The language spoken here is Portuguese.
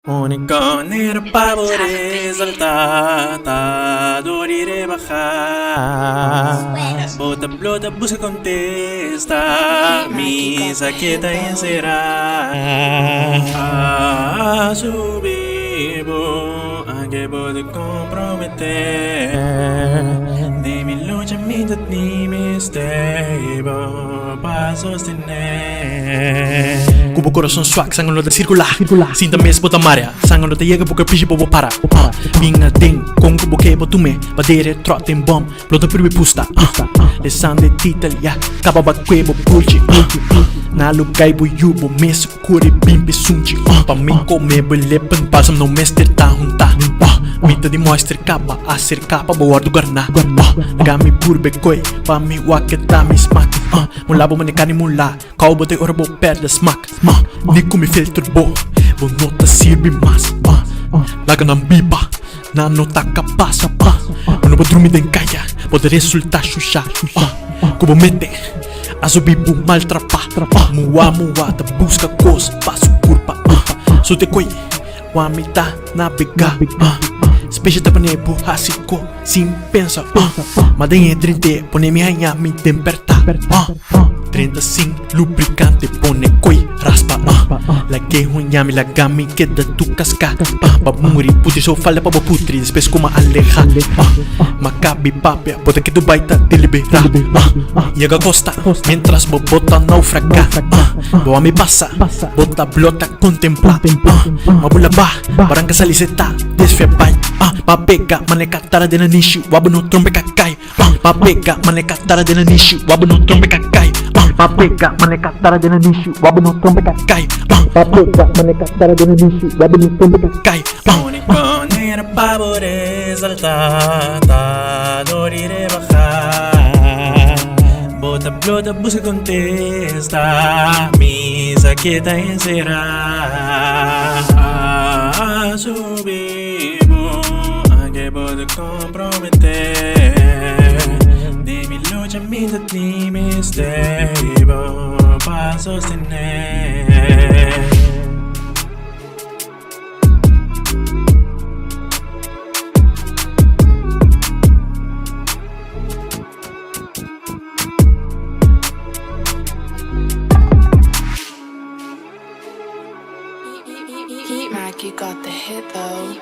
Unico nero pavore esaltata, dorire bajar. Bota blota busca contesta, misa que te encerrar. A su vivo, anche puede comprometer. Di mi lucha, mi mi stable, para sostener. Cubo coração swag, sangue no te circular. Sinta mes bota marea, sangue no te llega porque piche bobo para. Minha ding, com cubo que botume, badere trot em bom, blota pribi pusta. Lesan de titel ya, kaba bakwebo pulchi. Na lugai bu yubo mes kuri bimpi sunchi. Pa mi come belepen pasam no mes ter ta hunta. Mita di mostre capa, a ser capa boa do garna. Gami purbe koi, pa mi waketa mi smack. Mula bo manikani mula, kau bote orbo perde smack. Nico mi filter bo nota sirve mas. Laga nam bipa, na nota kapasa pa. Ano bo drumi den kaya, pode resultar xuxa. Kubo mete, aso bibu maltrapa. Mua ta busca cos, passo curpa. So te koi, wamita navega. Specia ta pane bu hasiko, sim pensa. Madenha drinte, pone mi hanha mi temperta. 35 lubricante pone koi raspa. Lagay hunyami lagami queda tu casca. Pa muri puti so fala pa putri después como aleja. Macabi papia bota que tu baita te libera. Llega costa mientras bo bota naufraga. Boa me passa bota blota contempla. Mabula ba baranga saliseta desfia bai. Pa pega manekatara de nanishi wabu no trombe kakai. Pa pega manekatara de nanishi wabu no trombe kakai. Pa pega manekatara de nanishi wabu no trombe kakai. Pa pega manekatara de nanishi wabu no trombe kakai. Unico nera pavore esaltata, dorire bajar. Bota blota busca contesta, misa que te encerrar. A su vivo, anche puede comprometer. Di mi lucha, mi stable, para sostener. Heat Mac, you got the hit though.